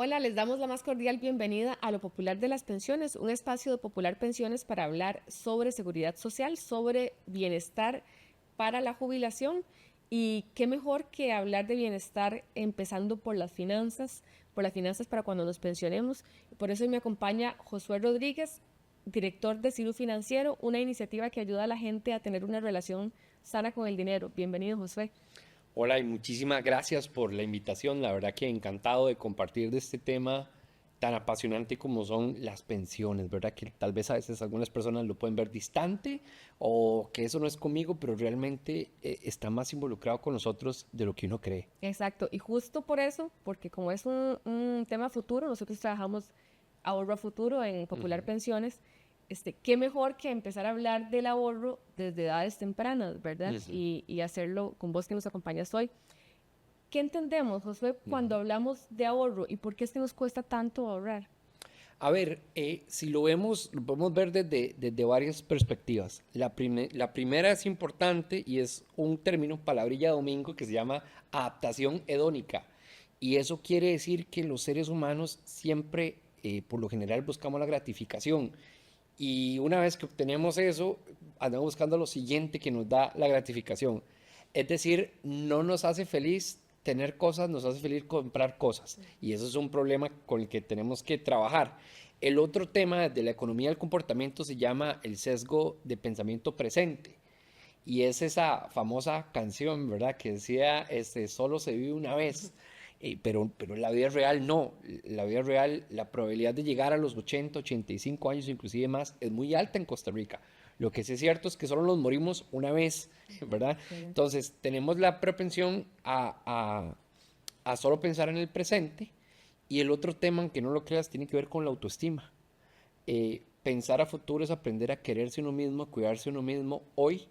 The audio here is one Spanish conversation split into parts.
Hola, les damos la más cordial bienvenida a Lo Popular de las Pensiones, un espacio de Popular Pensiones para hablar sobre seguridad social, sobre bienestar para la jubilación. Y qué mejor que hablar de bienestar empezando por las finanzas para cuando nos pensionemos. Por eso hoy me acompaña Josué Rodríguez, director de Ciru Financiero, una iniciativa que ayuda a la gente a tener una relación sana con el dinero. Bienvenido, Josué. Hola y muchísimas gracias por la invitación. La verdad que encantado de compartir de este tema tan apasionante como son las pensiones, ¿verdad? Que tal vez a veces algunas personas lo pueden ver distante o que eso no es conmigo, pero realmente está más involucrado con nosotros de lo que uno cree. Exacto, y justo por eso, porque como es un tema futuro, nosotros trabajamos ahorro a futuro en Popular Pensiones, qué mejor que empezar a hablar del ahorro desde edades tempranas, ¿verdad? Y hacerlo con vos que nos acompañas hoy. ¿Qué entendemos, Josué, cuando hablamos de ahorro y por qué es que nos cuesta tanto ahorrar? A ver, si lo podemos ver desde varias perspectivas. La primera es importante y es un término, palabrilla domingo, que se llama adaptación hedónica. Y eso quiere decir que los seres humanos siempre, por lo general, buscamos la gratificación. Y una vez que obtenemos eso, andamos buscando lo siguiente que nos da la gratificación. Es decir, no nos hace feliz tener cosas, nos hace feliz comprar cosas. Y eso es un problema con el que tenemos que trabajar. El otro tema de la economía del comportamiento se llama el sesgo de pensamiento presente. Y es esa famosa canción, ¿verdad? Que decía, solo se vive una vez. Pero en la vida real no. La vida real, la probabilidad de llegar a los 80, 85 años, inclusive más, es muy alta en Costa Rica. Lo que sí es cierto es que solo nos morimos una vez, ¿verdad? Excelente. Entonces, tenemos la propensión a solo pensar en el presente. Y el otro tema, aunque no lo creas, tiene que ver con la autoestima. Pensar a futuro es aprender a quererse uno mismo, a cuidarse uno mismo hoy,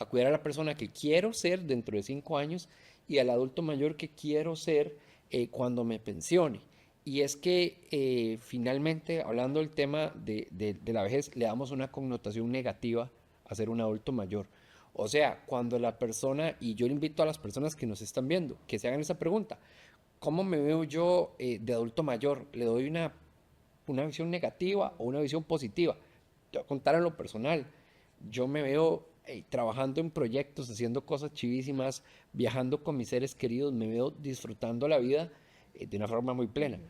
a cuidar a la persona que quiero ser dentro de 5 años y al adulto mayor que quiero ser cuando me pensione. Y es que finalmente, hablando del tema de la vejez, le damos una connotación negativa a ser un adulto mayor. O sea, cuando la persona, y yo le invito a las personas que nos están viendo, que se hagan esa pregunta, ¿cómo me veo yo de adulto mayor? ¿Le doy una visión negativa o una visión positiva? Te voy a contar en lo personal. Yo me veo trabajando en proyectos, haciendo cosas chivísimas, viajando con mis seres queridos, me veo disfrutando la vida de una forma muy plena.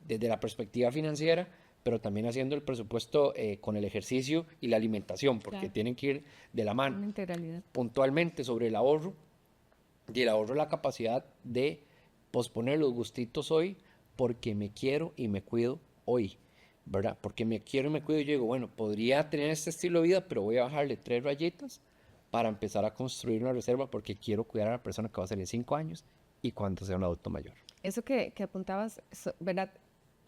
Desde la perspectiva financiera, pero también haciendo el presupuesto con el ejercicio y la alimentación, porque Claro, tienen que ir de la mano. una integralidad. Puntualmente sobre el ahorro, y el ahorro es la capacidad de posponer los gustitos hoy porque me quiero y me cuido hoy, ¿verdad? Porque me quiero y me cuido y yo digo, bueno, podría tener este estilo de vida, pero voy a bajarle 3 rayitas para empezar a construir una reserva porque quiero cuidar a la persona que va a ser en 5 años y cuando sea un adulto mayor. Eso que apuntabas, ¿verdad?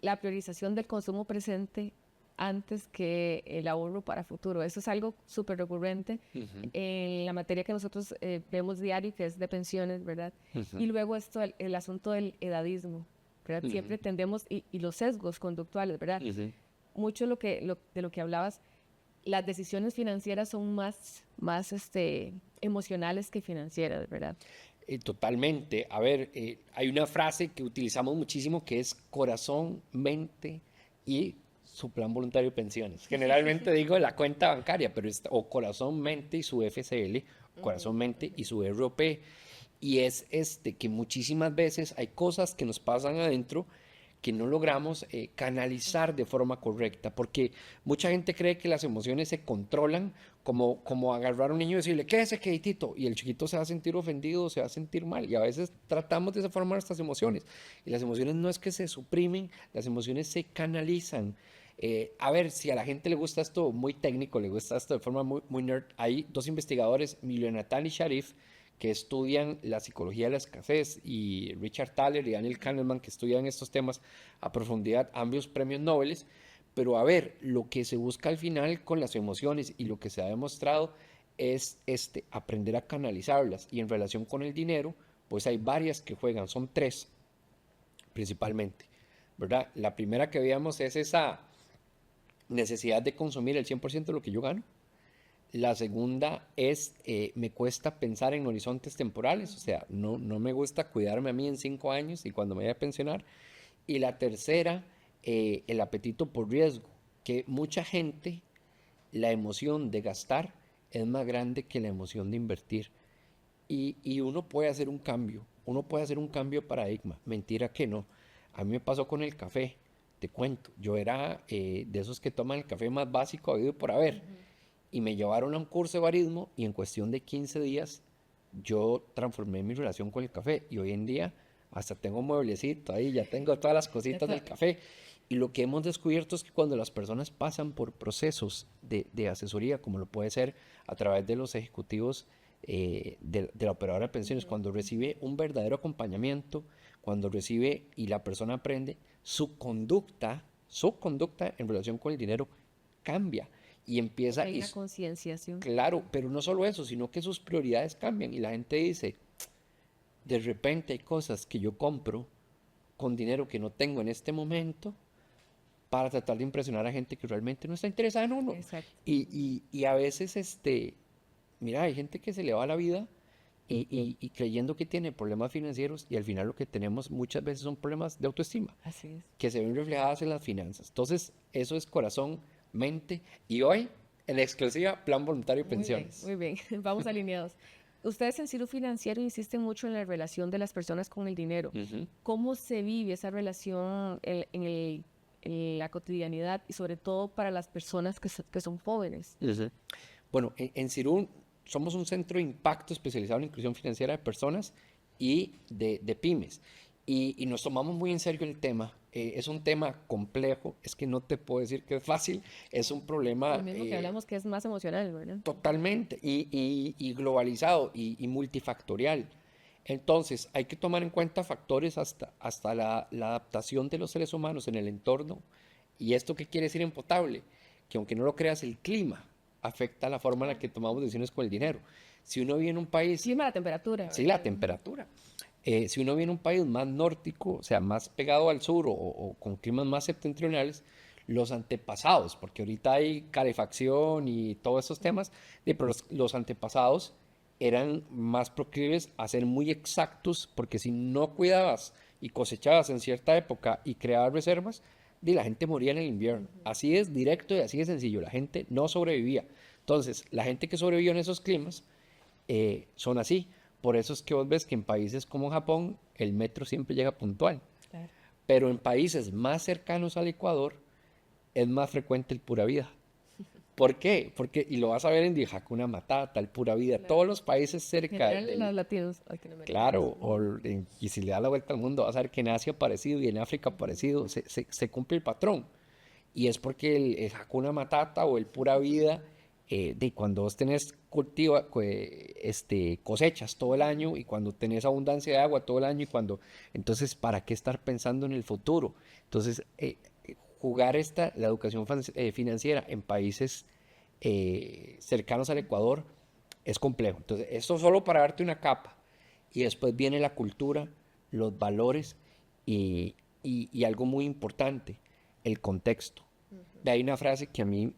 La priorización del consumo presente antes que el ahorro para futuro. Eso es algo súper recurrente en la materia que nosotros vemos diario, que es de pensiones, ¿verdad? Y luego esto, el asunto del edadismo, ¿verdad? Siempre tendemos, y los sesgos conductuales, ¿verdad? Mucho de lo que hablabas, las decisiones financieras son más emocionales que financieras, ¿verdad? Totalmente. A ver, hay una frase que utilizamos muchísimo que es corazón, mente y su plan voluntario de pensiones. Generalmente digo la cuenta bancaria, pero o corazón, mente y su FCL, corazón, mente y su ROP. Y es que muchísimas veces hay cosas que nos pasan adentro que no logramos canalizar de forma correcta, porque mucha gente cree que las emociones se controlan como agarrar a un niño y decirle, ¿qué es ese queditito? Y el chiquito se va a sentir ofendido, se va a sentir mal, y a veces tratamos de deformar estas emociones, y las emociones no es que se suprimen, las emociones se canalizan. A ver, si a la gente le gusta esto muy técnico, le gusta esto de forma muy nerd, hay dos investigadores, Emilio Nathan y Sharif, que estudian la psicología de la escasez, y Richard Thaler y Daniel Kahneman, que estudian estos temas a profundidad, ambos premios Nobel. Pero a ver, lo que se busca al final con las emociones y lo que se ha demostrado es aprender a canalizarlas. Y en relación con el dinero, pues hay varias que juegan, son tres principalmente, ¿verdad? La primera que veíamos es esa necesidad de consumir el 100% de lo que yo gano. La segunda es, me cuesta pensar en horizontes temporales, o sea, no me gusta cuidarme a mí en 5 años y cuando me vaya a pensionar. Y la tercera, el apetito por riesgo, que mucha gente, la emoción de gastar es más grande que la emoción de invertir. Y uno puede hacer un cambio, uno puede hacer un cambio de paradigma. Mentira que no. A mí me pasó con el café, te cuento. Yo era de esos que toman el café más básico habido y por haber. Y me llevaron a un curso de barismo y en cuestión de 15 días yo transformé mi relación con el café. Y hoy en día hasta tengo un mueblecito ahí, ya tengo todas las cositas del café. Y lo que hemos descubierto es que cuando las personas pasan por procesos de asesoría, como lo puede ser a través de los ejecutivos de la operadora de pensiones, cuando recibe un verdadero acompañamiento, cuando recibe y la persona aprende, su conducta en relación con el dinero cambia y empieza... Hay una concienciación. Claro, pero no solo eso, sino que sus prioridades cambian y la gente dice, de repente hay cosas que yo compro con dinero que no tengo en este momento para tratar de impresionar a gente que realmente no está interesada en uno. Exacto. Y a veces, mira, hay gente que se le va la vida y creyendo que tiene problemas financieros y al final lo que tenemos muchas veces son problemas de autoestima. Así es. Que se ven reflejadas en las finanzas. Entonces, eso es corazón, mente y hoy, en exclusiva, Plan Voluntario y Pensiones. Muy bien, vamos alineados. Ustedes en Ciro Financiero insisten mucho en la relación de las personas con el dinero. ¿Cómo se vive esa relación en la cotidianidad y sobre todo para las personas que son jóvenes? Bueno, en Ciro somos un centro de impacto especializado en inclusión financiera de personas y de pymes. Y nos tomamos muy en serio el tema. Es un tema complejo, es que no te puedo decir que es fácil, es un problema... Lo mismo que hablamos que es más emocional, ¿verdad? Totalmente, y globalizado y multifactorial. Entonces, hay que tomar en cuenta factores hasta la adaptación de los seres humanos en el entorno. ¿Y esto qué quiere decir en potable? Que aunque no lo creas, el clima afecta la forma en la que tomamos decisiones con el dinero. Si uno vive en un país... Clima, la temperatura. Sí, la temperatura. Si uno vive en un país más nórdico, o sea, más pegado al sur o con climas más septentrionales, los antepasados, porque ahorita hay calefacción y todos esos temas, pero los antepasados eran más proclives a ser muy exactos, porque si no cuidabas y cosechabas en cierta época y creabas reservas, la gente moría en el invierno. Así es directo y así de sencillo, la gente no sobrevivía. Entonces, la gente que sobrevivió en esos climas son así. Por eso es que vos ves que en países como Japón el metro siempre llega puntual. Claro. Pero en países más cercanos al Ecuador es más frecuente el pura vida. ¿Por qué? Porque, y lo vas a ver en Hakuna Matata, el pura vida, claro. Todos los países cerca de los latinos. Claro, y si le da la vuelta al mundo vas a ver que en Asia parecido y en África parecido, se cumple el patrón. Y es porque el Hakuna Matata o el pura vida... de cuando vos tenés cosechas todo el año y cuando tenés abundancia de agua todo el año entonces ¿para qué estar pensando en el futuro? Entonces jugar la educación financiera en países cercanos al Ecuador es complejo. Entonces esto solo para darte una capa y después viene la cultura, los valores y algo muy importante, el contexto. Hay una frase que a mí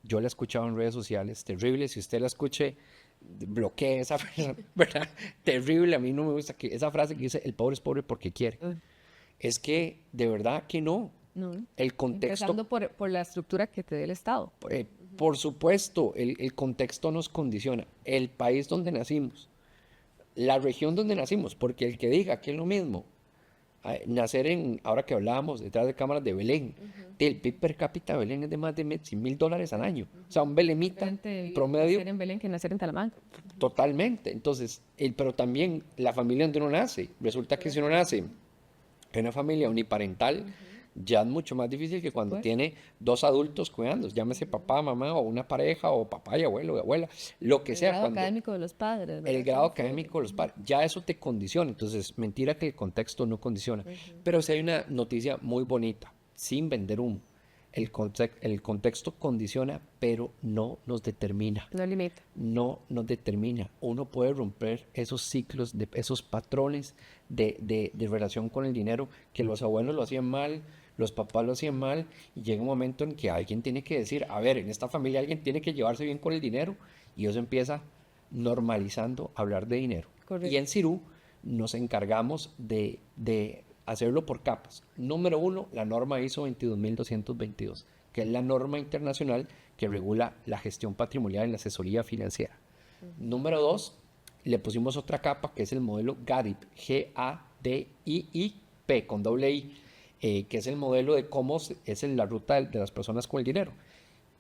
yo la he escuchado en redes sociales, terrible, si usted la escuche, bloquee esa frase, ¿verdad? Terrible, a mí no me gusta que esa frase que dice, el pobre es pobre porque quiere. Es que, de verdad que no. El contexto... Empezando por la estructura que te dé el Estado. Por supuesto, el contexto nos condiciona. El país donde nacimos, la región donde nacimos, porque el que diga que es lo mismo, nacer ahora que hablábamos, detrás de cámaras de Belén, el PIB per cápita de Belén es de más de $100,000 al año. O sea, un belemita promedio. Nacer en Belén que nacer en Talamanca. Totalmente. Entonces, pero también la familia donde uno nace. Resulta que si uno nace en una familia uniparental, ya es mucho más difícil que cuando tiene dos adultos cuidando, llámese papá, mamá, o una pareja, o papá y abuelo, y abuela, lo que sea. El grado académico de los padres. El grado académico de los padres, ya eso te condiciona. Entonces, mentira que el contexto no condiciona. Pero sí hay una noticia muy bonita, sin vender humo. El contexto condiciona, pero no nos determina. No limita. No nos determina. Uno puede romper esos ciclos, esos patrones de relación con el dinero, que los abuelos lo hacían mal, los papás lo hacían mal, y llega un momento en que alguien tiene que decir, a ver, en esta familia alguien tiene que llevarse bien con el dinero, y eso empieza normalizando hablar de dinero. Correcto. Y en Ciro nos encargamos de hacerlo por capas. Número 1, la norma ISO 22222, que es la norma internacional que regula la gestión patrimonial en la asesoría financiera. Número 2, le pusimos otra capa que es el modelo GADIP, G-A-D-I-I-P, con doble I, que es el modelo de cómo es la ruta de las personas con el dinero.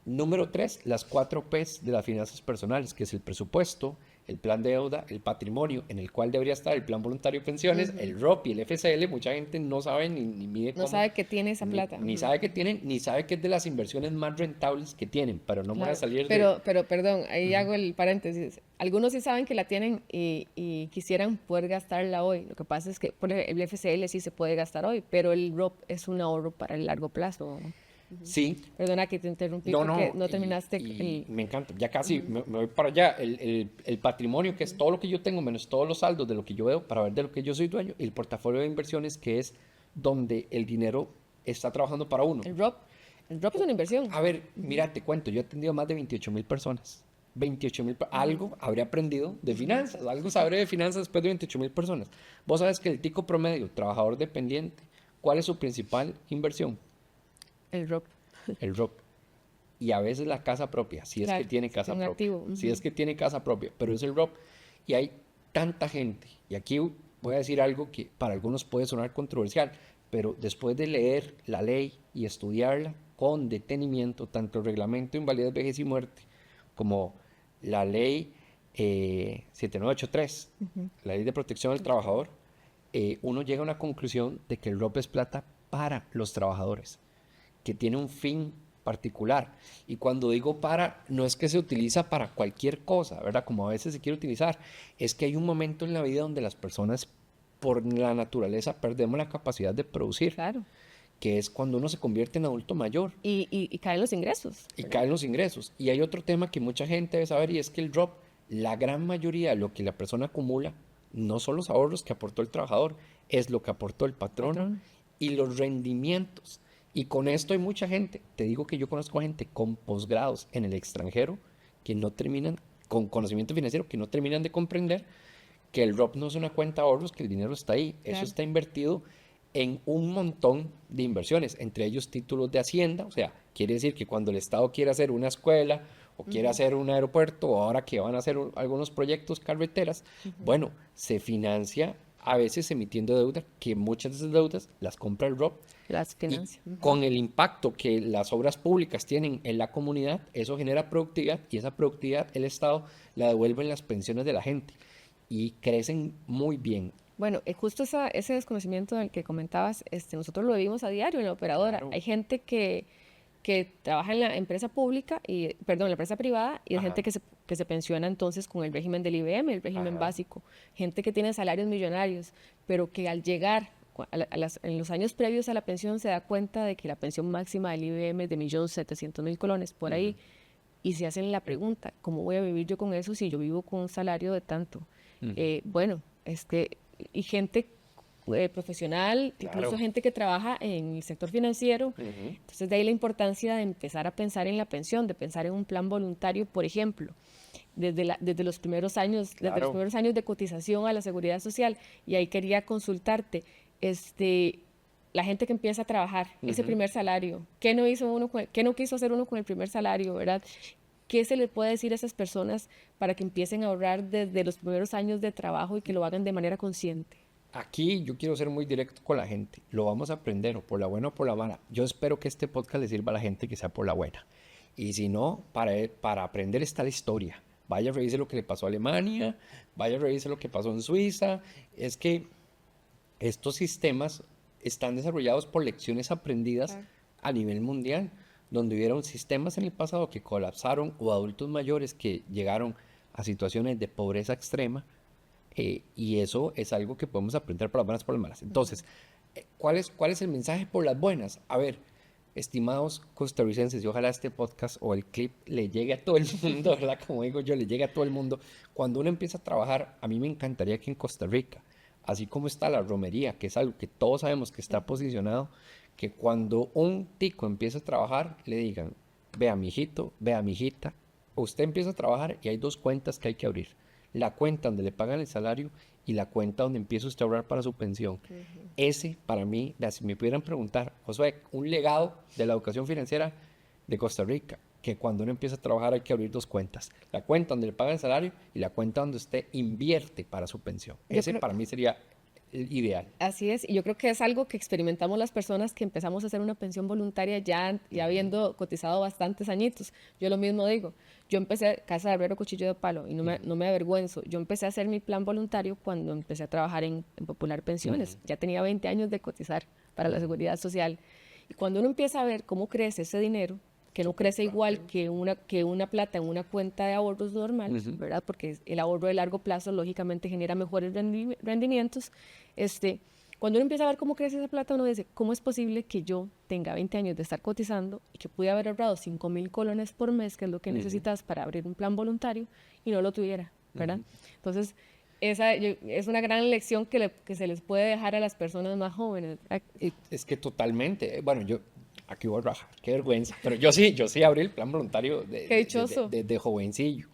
Número 3, las 4 P's de las finanzas personales, que es el presupuesto, el plan de deuda, el patrimonio, en el cual debería estar el plan voluntario de pensiones, el ROP y el FCL. Mucha gente no sabe ni mide cómo. No sabe que tiene esa plata. Ni sabe que tienen, ni sabe que es de las inversiones más rentables que tienen, pero no me voy a salir pero, perdón, ahí hago el paréntesis. Algunos sí saben que la tienen y quisieran poder gastarla hoy. Lo que pasa es que por el FCL sí se puede gastar hoy, pero el ROP es un ahorro para el largo plazo. Sí. Perdona que te interrumpí No, porque no terminaste. Me encanta, ya casi me voy para allá. El patrimonio, que es todo lo que yo tengo, menos todos los saldos de lo que yo veo, para ver de lo que yo soy dueño, y el portafolio de inversiones, que es donde el dinero está trabajando para uno. El ROP es una inversión. A ver, mira, te cuento, yo he atendido más de 28,000 personas. 28,000, algo habré aprendido de finanzas, algo sabré de finanzas después de 28,000 personas. Vos sabes que el tico promedio, trabajador dependiente, ¿cuál es su principal inversión? El ROP. El ROP. Y a veces la casa propia, si es que tiene casa propia. Activo. Si es que tiene casa propia, pero es el ROP. Y hay tanta gente, y aquí voy a decir algo que para algunos puede sonar controversial, pero después de leer la ley y estudiarla con detenimiento, tanto el reglamento de invalidez, vejez y muerte, como la ley 7983, la ley de protección del trabajador, uno llega a una conclusión de que el ROP es plata para los trabajadores, que tiene un fin particular. Y cuando digo para, no es que se utiliza para cualquier cosa, ¿verdad? Como a veces se quiere utilizar, es que hay un momento en la vida donde las personas, por la naturaleza, perdemos la capacidad de producir. Claro. Que es cuando uno se convierte en adulto mayor. Y caen los ingresos. Y caen los ingresos. Y hay otro tema que mucha gente debe saber, y es que el ROP, la gran mayoría de lo que la persona acumula, no son los ahorros que aportó el trabajador, es lo que aportó el patrón. Y los rendimientos. Y con esto hay mucha gente, te digo que yo conozco a gente con posgrados en el extranjero que no terminan, con conocimiento financiero, que no terminan de comprender que el ROP no es una cuenta de ahorros, que el dinero está ahí. Claro. Eso está invertido en un montón de inversiones, entre ellos títulos de hacienda. O sea, quiere decir que cuando el Estado quiere hacer una escuela o quiere hacer un aeropuerto, o ahora que van a hacer algunos proyectos, carreteras, bueno, se financia a veces emitiendo deuda, que muchas de esas deudas las compra el ROP. Las financia. Con el impacto que las obras públicas tienen en la comunidad, eso genera productividad, y esa productividad el Estado la devuelve en las pensiones de la gente y crecen muy bien. Bueno, justo ese desconocimiento del que comentabas, nosotros lo vivimos a diario en la operadora. Claro. Hay gente que trabaja en la empresa pública, en la empresa privada, y hay gente que se pensiona entonces con el régimen del IBM, el régimen básico. Gente que tiene salarios millonarios, pero que al llegar en los años previos a la pensión se da cuenta de que la pensión máxima del IBM es de 1.700.000 colones, por ahí, y se hacen la pregunta, ¿cómo voy a vivir yo con eso si yo vivo con un salario de tanto? Y gente profesional, claro, incluso gente que trabaja en el sector financiero. Entonces de ahí la importancia de empezar a pensar en la pensión, de pensar en un plan voluntario, por ejemplo, desde los primeros años, claro, desde los primeros años de cotización a la seguridad social. Y ahí quería consultarte, la gente que empieza a trabajar, ese primer salario, ¿qué no quiso hacer uno con el primer salario, verdad? ¿Qué se le puede decir a esas personas para que empiecen a ahorrar desde los primeros años de trabajo y que lo hagan de manera consciente? Aquí yo quiero ser muy directo con la gente. Lo vamos a aprender, o por la buena o por la mala. Yo espero que este podcast le sirva a la gente, que sea por la buena. Y si no, para aprender está la historia. Vaya a revisar lo que le pasó a Alemania, vaya a revisar lo que pasó en Suiza. Es que estos sistemas están desarrollados por lecciones aprendidas a nivel mundial, donde hubieron sistemas en el pasado que colapsaron, o adultos mayores que llegaron a situaciones de pobreza extrema. Y eso es algo que podemos aprender por las buenas, por las malas. Entonces, ¿cuál es el mensaje por las buenas? A ver, estimados costarricenses, y ojalá este podcast o el clip le llegue a todo el mundo, ¿verdad? Como digo yo, le llegue a todo el mundo. Cuando uno empieza a trabajar, a mí me encantaría que en Costa Rica, así como está la romería, que es algo que todos sabemos que está posicionado, que cuando un tico empieza a trabajar, le digan, vea, mijito, vea, mijita, usted empieza a trabajar y hay 2 cuentas que hay que abrir. la cuenta donde le pagan el salario y la cuenta donde empieza usted a ahorrar para su pensión. Ese, para mí, si me pudieran preguntar, Josué, un legado de la educación financiera de Costa Rica, que cuando uno empieza a trabajar hay que abrir dos cuentas. La cuenta donde le pagan el salario y la cuenta donde usted invierte para su pensión. Ese para mí sería el ideal. Así es, y yo creo que es algo que experimentamos las personas que empezamos a hacer una pensión voluntaria ya habiendo cotizado bastantes añitos. Yo lo mismo digo, yo empecé, Casa de Herrero, Cuchillo de Palo, y no me avergüenzo, yo empecé a hacer mi plan voluntario cuando empecé a trabajar en Popular Pensiones. Ya tenía 20 años de cotizar para la Seguridad Social. Y cuando uno empieza a ver cómo crece ese dinero, que no crece igual que una plata en una cuenta de ahorros normal, ¿verdad? Porque el ahorro de largo plazo lógicamente genera mejores rendimientos. Cuando uno empieza a ver cómo crece esa plata, uno dice, ¿cómo es posible que yo tenga 20 años de estar cotizando y que pude haber ahorrado 5,000 colones por mes, que es lo que necesitas para abrir un plan voluntario, y no lo tuviera, ¿verdad? Entonces, esa es una gran lección que se les puede dejar a las personas más jóvenes. Es que totalmente, bueno, aquí voy a rajar, qué vergüenza, pero yo sí abrí el plan voluntario Qué dichoso. de jovencillo.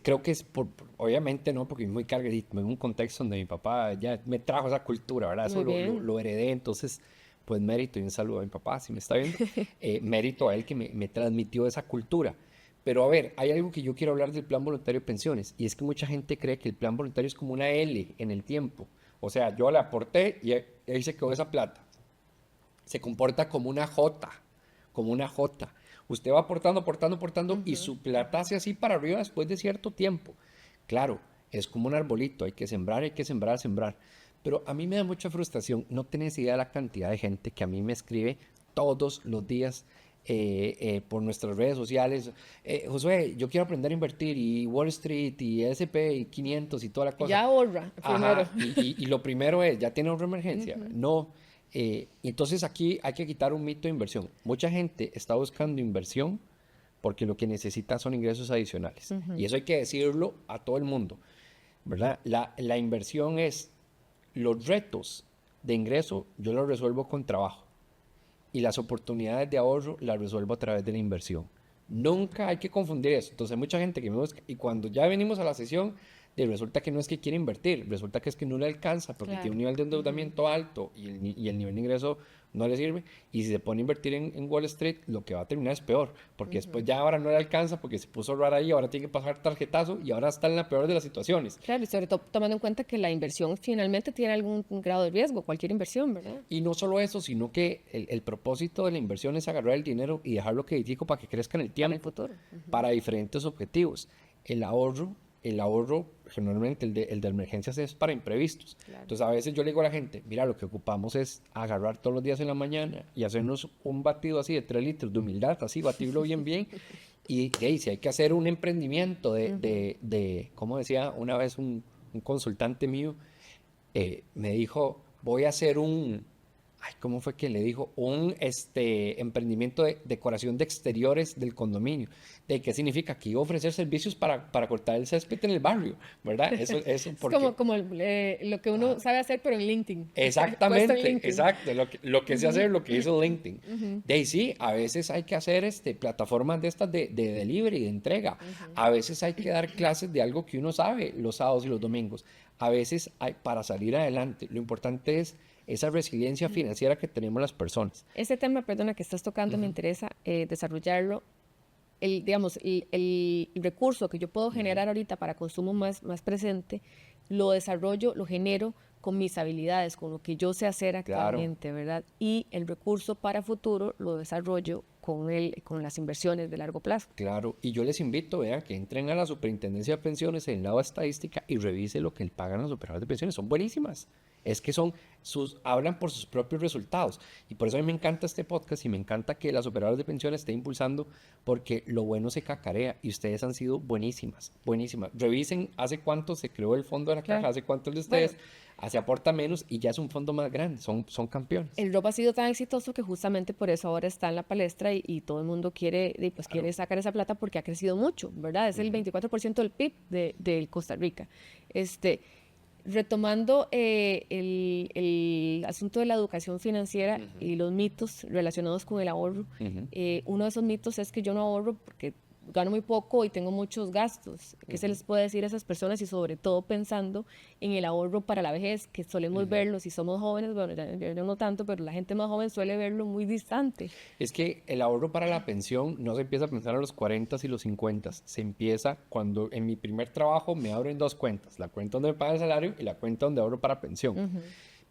Creo que es obviamente no, porque es muy cargadito, en un contexto donde mi papá ya me trajo esa cultura, ¿verdad? Eso lo heredé, entonces, pues mérito y un saludo a mi papá, si me está viendo, mérito a él que me transmitió esa cultura. Pero a ver, hay algo que yo quiero hablar del plan voluntario de pensiones, y es que mucha gente cree que el plan voluntario es como una L en el tiempo. O sea, yo le aporté y ahí se quedó esa plata. Se comporta como una J, como una J. Usted va aportando y su plata hace así para arriba después de cierto tiempo. Claro, es como un arbolito, hay que sembrar. Pero a mí me da mucha frustración, no tenés idea de la cantidad de gente que a mí me escribe todos los días por nuestras redes sociales. Josué, yo quiero aprender a invertir y Wall Street y S&P y 500 y toda la cosa. Ya ahorra, primero. Ajá, y lo primero es, ¿ya tiene ahorro de emergencia? No. Entonces aquí hay que quitar un mito de inversión. Mucha gente está buscando inversión porque lo que necesita son ingresos adicionales. Y eso hay que decirlo a todo el mundo, ¿verdad? La inversión es los retos de ingreso, yo los resuelvo con trabajo. Y las oportunidades de ahorro las resuelvo a través de la inversión. Nunca hay que confundir eso. Entonces hay mucha gente que me busca y cuando ya venimos a la sesión, resulta que no es que quiere invertir, resulta que es que no le alcanza porque tiene un nivel de endeudamiento alto y el nivel de ingreso no le sirve. Y si se pone a invertir en Wall Street, lo que va a terminar es peor, porque después ya ahora no le alcanza porque se puso a ahorrar ahí, ahora tiene que pasar tarjetazo y ahora está en la peor de las situaciones. Claro, y sobre todo tomando en cuenta que la inversión finalmente tiene algún grado de riesgo, cualquier inversión, ¿verdad? Y no solo eso, sino que el propósito de la inversión es agarrar el dinero y dejarlo quietico para que crezca en el tiempo. Para el futuro. Para diferentes objetivos. El ahorro, generalmente el de emergencias es para imprevistos. Claro. Entonces a veces yo le digo a la gente, mira, lo que ocupamos es agarrar todos los días en la mañana y hacernos un batido así de 3 litros de humildad, así, batirlo bien. Y si hay que hacer un emprendimiento como decía una vez un consultante mío, me dijo, voy a hacer ¿cómo fue que le dijo? Un emprendimiento de decoración de exteriores del condominio. ¿De qué significa? Que iba a ofrecer servicios para cortar el césped en el barrio, ¿verdad? Eso porque... Es como lo que uno sabe hacer, pero en LinkedIn. Exactamente, en LinkedIn. Exacto. Lo que sé hacer, lo que hizo LinkedIn. De ahí sí, a veces hay que hacer plataformas de estas de delivery, de entrega. A veces hay que dar clases de algo que uno sabe los sábados y los domingos. A veces para salir adelante. Lo importante es esa resiliencia financiera que tenemos las personas. Ese tema, perdona, que estás tocando, me interesa desarrollarlo. El recurso que yo puedo generar ahorita para consumo más presente, lo desarrollo, lo genero con mis habilidades, con lo que yo sé hacer actualmente, claro, ¿verdad? Y el recurso para futuro lo desarrollo con las inversiones de largo plazo. Claro, y yo les invito, vean, que entren a la Superintendencia de Pensiones en el lado de estadística y revise lo que pagan los operadores de pensiones. Son buenísimas. Es que hablan por sus propios resultados. Y por eso a mí me encanta este podcast y me encanta que las operadoras de pensiones estén impulsando, porque lo bueno se cacarea y ustedes han sido buenísimas. Revisen hace cuánto se creó el fondo de la caja, hace cuánto el de ustedes, se aporta menos y ya es un fondo más grande, son campeones. El ROP ha sido tan exitoso que justamente por eso ahora está en la palestra y todo el mundo quiere sacar esa plata porque ha crecido mucho, ¿verdad? Es el 24% del PIB de Costa Rica. Retomando el asunto de la educación financiera y los mitos relacionados con el ahorro, uno de esos mitos es que yo no ahorro porque gano muy poco y tengo muchos gastos. ¿Qué se les puede decir a esas personas? Y sobre todo pensando en el ahorro para la vejez, que solemos verlo, si somos jóvenes, bueno, yo no tanto, pero la gente más joven suele verlo muy distante. Es que el ahorro para la pensión no se empieza a pensar a los 40 y los 50. Se empieza cuando en mi primer trabajo me abren dos cuentas, la cuenta donde me paga el salario y la cuenta donde ahorro para pensión.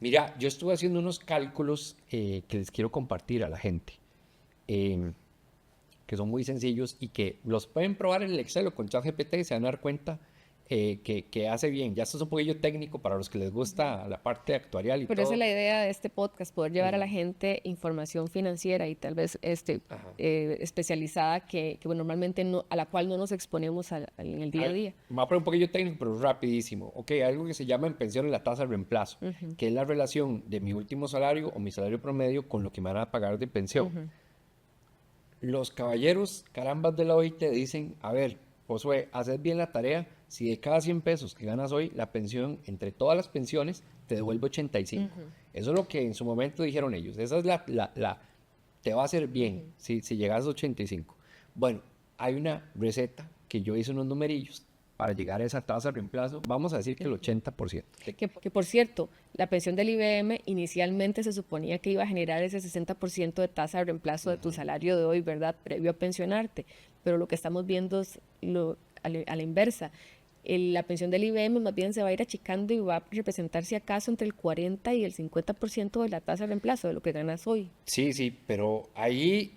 Mira, yo estuve haciendo unos cálculos que les quiero compartir a la gente, que son muy sencillos y que los pueden probar en el Excel o con ChatGPT y se van a dar cuenta que hace bien. Ya esto es un poquillo técnico para los que les gusta la parte actuarial y Pero todo. esa es la idea de este podcast, poder llevar a la gente información financiera y tal vez especializada que bueno, normalmente no, a la cual no nos exponemos en el día a día. Me voy a poner un poquillo técnico, pero rapidísimo. Ok, hay algo que se llama en pensiones la tasa de reemplazo, que es la relación de mi último salario o mi salario promedio con lo que me van a pagar de pensión. Los caballeros carambas de la OIT dicen, a ver, Josué, haces bien la tarea, si de cada 100 pesos que ganas hoy, la pensión, entre todas las pensiones, te devuelve 85. Eso es lo que en su momento dijeron ellos. Esa es te va a hacer bien si llegas a 85. Bueno, hay una receta que yo hice unos numerillos para llegar a esa tasa de reemplazo. Vamos a decir que el 80%. Que por cierto, la pensión del IBM inicialmente se suponía que iba a generar ese 60% de tasa de reemplazo de tu salario de hoy, ¿verdad? Previo a pensionarte. Pero lo que estamos viendo es a la inversa. La pensión del IBM más bien se va a ir achicando y va a representar si acaso entre el 40 y el 50% de la tasa de reemplazo de lo que ganas hoy. Sí, sí, pero ahí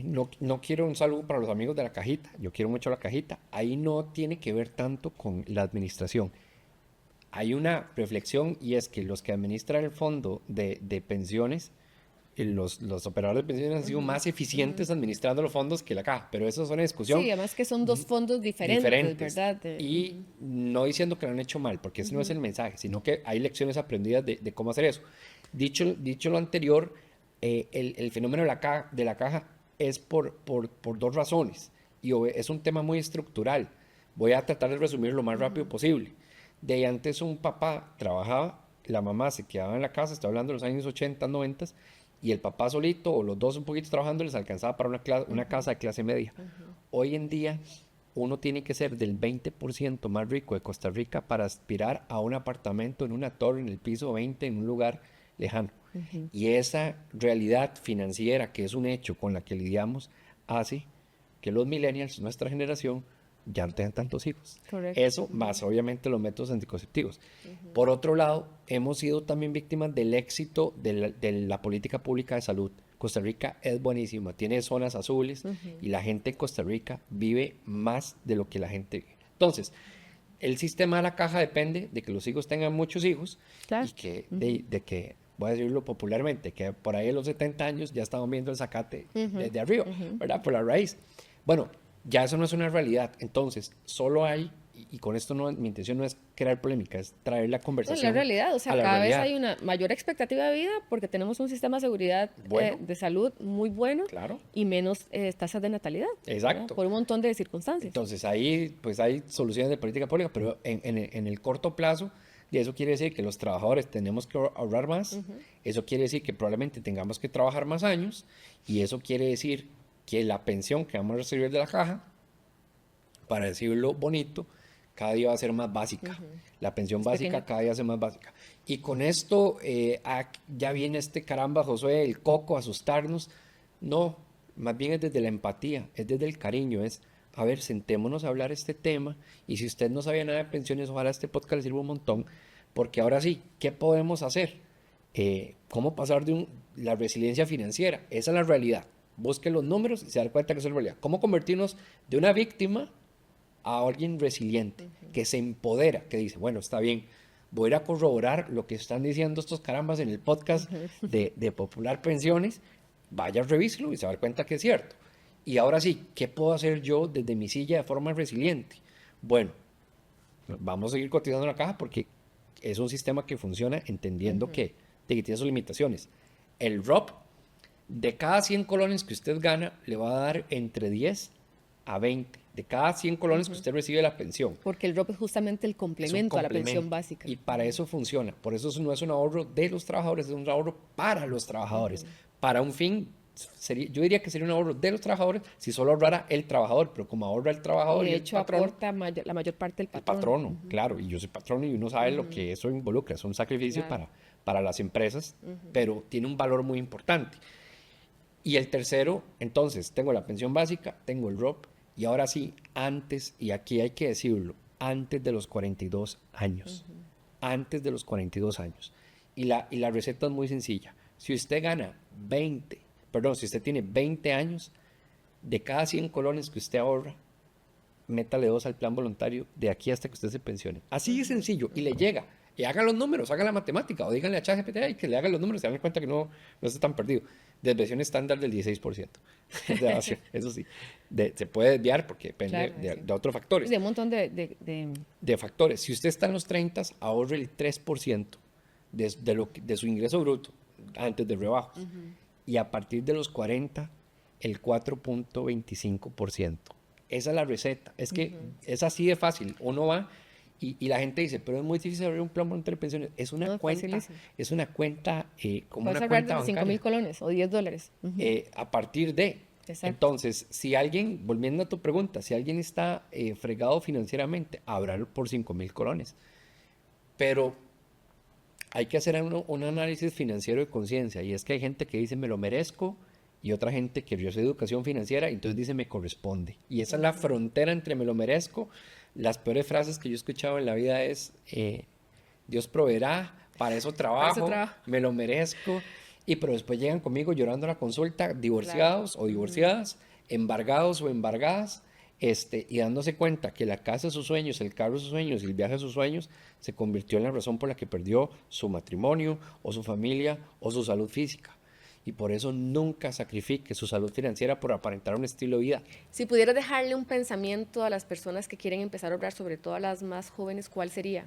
no quiero un saludo para los amigos de la cajita, yo quiero mucho la cajita, ahí no tiene que ver tanto con la administración. Hay una reflexión y es que los que administran el fondo de pensiones, los operadores de pensiones han sido más eficientes administrando los fondos que la caja, pero eso es una discusión. Sí, además que son dos fondos diferentes. ¿Verdad? Y no diciendo que lo han hecho mal, porque ese no es el mensaje, sino que hay lecciones aprendidas de cómo hacer eso. Dicho lo anterior, el fenómeno de la caja es por dos razones, y es un tema muy estructural. Voy a tratar de resumir lo más rápido posible. De antes un papá trabajaba, la mamá se quedaba en la casa, estoy hablando de los años 80, 90, y el papá solito o los dos un poquito trabajando les alcanzaba para una casa de clase media. Hoy en día uno tiene que ser del 20% más rico de Costa Rica para aspirar a un apartamento en una torre en el piso 20 en un lugar lejano. Y esa realidad financiera, que es un hecho con la que lidiamos, hace que los millennials, nuestra generación, ya no tengan tantos hijos. Correcto. Eso más obviamente los métodos anticonceptivos. Por otro lado, hemos sido también víctimas del éxito de la política pública de salud. Costa Rica es buenísima, tiene zonas azules y la gente en Costa Rica vive más de lo que la gente vive. Entonces, el sistema de la caja depende de que los hijos tengan muchos hijos y que de que, voy a decirlo popularmente, que por ahí a los 70 años ya estaban viendo el zacate desde arriba, ¿verdad? Por la raíz. Bueno, ya eso no es una realidad. Entonces, solo hay, y con esto mi intención no es crear polémica, es traer la conversación. No, la realidad, o sea, cada realidad. vez hay una mayor expectativa de vida porque tenemos un sistema de seguridad de salud muy bueno, claro, y menos tasas de natalidad. Exacto. ¿verdad? Por un montón de circunstancias. Entonces, ahí pues hay soluciones de política pública, pero en el corto plazo, y eso quiere decir que los trabajadores tenemos que ahorrar más, eso quiere decir que probablemente tengamos que trabajar más años, y eso quiere decir que la pensión que vamos a recibir de la caja, para decirlo bonito, cada día va a ser más básica. La pensión básica cada día va a ser más básica. Y con esto ya viene caramba, Josué, el coco, asustarnos. No, más bien es desde la empatía, es desde el cariño, a ver, sentémonos a hablar este tema, y si usted no sabía nada de pensiones, ojalá este podcast le sirva un montón, porque ahora sí, ¿qué podemos hacer? ¿Cómo pasar de la resiliencia financiera? Esa es la realidad. Busque los números y se da cuenta que eso es la realidad. ¿Cómo convertirnos de una víctima a alguien resiliente, que se empodera, que dice, bueno, está bien, voy a ir a corroborar lo que están diciendo estos carambas en el podcast de Popular Pensiones, vaya, revíselo y se va a dar cuenta que es cierto. Y ahora sí, ¿qué puedo hacer yo desde mi silla de forma resiliente? Bueno, vamos a seguir cotizando la caja porque es un sistema que funciona entendiendo que tiene sus limitaciones. El ROP, de cada 100 colones que usted gana, le va a dar entre 10 a 20. De cada 100 colones que usted recibe de la pensión. Porque el ROP es justamente el complemento a la pensión básica. Y para eso funciona. Por eso no es un ahorro de los trabajadores, es un ahorro para los trabajadores, para un fin yo diría que sería un ahorro de los trabajadores si solo ahorrara el trabajador, pero como ahorra el trabajador Y y de el hecho patrono, aporta la mayor parte del el patrón. patrono, claro, y yo soy patrono y uno sabe lo que eso involucra, es un sacrificio Claro. para las empresas, pero tiene un valor muy importante. Y el tercero, entonces, tengo la pensión básica, tengo el ROP, y ahora sí, antes, y aquí hay que decirlo, antes de los 42 años. Antes de los 42 años. Y la receta es muy sencilla. Si usted gana 20, perdón, si usted tiene 20 años, de cada 100 colones que usted ahorra, métale 2 al plan voluntario de aquí hasta que usted se pensione. Así de sencillo, y le llega. Y haga los números, haga la matemática, o díganle a ChatGPT "Ay, que le haga los números, se dan cuenta que no está tan perdido". Desviación estándar del 16%. De evasión, eso sí. Se puede desviar porque depende Claro, sí. de otros factores. De un montón De factores. Si usted está en los 30, ahorre el 3% de su ingreso bruto antes de rebajos. Y a partir de los 40, el 4.25%. Esa es la receta. Es que es así de fácil. Uno va y la gente dice, pero es muy difícil abrir un plan voluntario de pensiones. Es una No, cuenta, facilísimo. es una cuenta como Puedes una ahorrar cuenta desde 5,000 bancaria. colones o $10. A partir de. Exacto. Entonces, si alguien, volviendo a tu pregunta, si alguien está fregado financieramente, habrá por 5,000 colones. Pero hay que hacer un análisis financiero de conciencia. Y es que hay gente que dice, me lo merezco, y otra gente que yo soy de educación financiera, y entonces dice, me corresponde. Y esa es la frontera entre me lo merezco. Las peores frases que yo he escuchado en la vida es, Dios proveerá, para eso trabajo, me lo merezco. Pero después llegan conmigo llorando a la consulta, divorciados o divorciadas, embargados o embargadas, y dándose cuenta que la casa de sus sueños, el carro de sus sueños y el viaje de sus sueños se convirtió en la razón por la que perdió su matrimonio o su familia o su salud física. Y por eso nunca sacrifique su salud financiera por aparentar un estilo de vida. Si pudieras dejarle un pensamiento a las personas que quieren empezar a ahorrar, sobre todo a las más jóvenes, ¿cuál sería?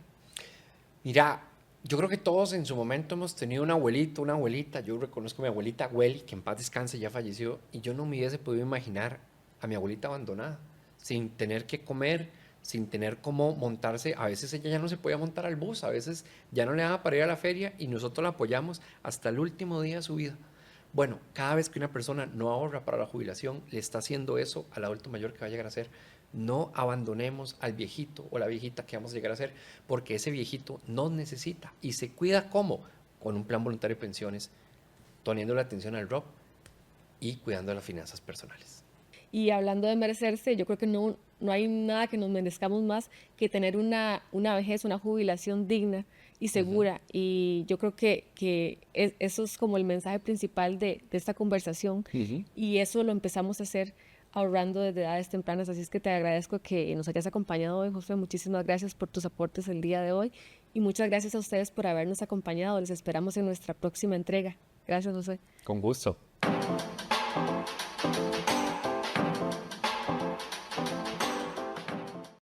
Mira, yo creo que todos en su momento hemos tenido un abuelito, una abuelita. Yo reconozco a mi abuelita Welly, que en paz descanse, ya falleció, y yo no me hubiese podido imaginar a mi abuelita abandonada, sin tener que comer, sin tener cómo montarse. A veces ella ya no se podía montar al bus, a veces ya no le daba para ir a la feria, y nosotros la apoyamos hasta el último día de su vida. Bueno, cada vez que una persona no ahorra para la jubilación, le está haciendo eso al adulto mayor que va a llegar a ser. No abandonemos al viejito o la viejita que vamos a llegar a ser, porque ese viejito nos necesita y se cuida ¿cómo? Con un plan voluntario de pensiones, poniendo la atención al ROP y cuidando de las finanzas personales. Y hablando de merecerse, yo creo que no hay nada que nos merezcamos más que tener una vejez, una jubilación digna y segura. Y yo creo que eso es como el mensaje principal de esta conversación. Y eso lo empezamos a hacer ahorrando desde edades tempranas. Así es que te agradezco que nos hayas acompañado hoy, José. Muchísimas gracias por tus aportes el día de hoy. Y muchas gracias a ustedes por habernos acompañado. Les esperamos en nuestra próxima entrega. Gracias, José. Con gusto.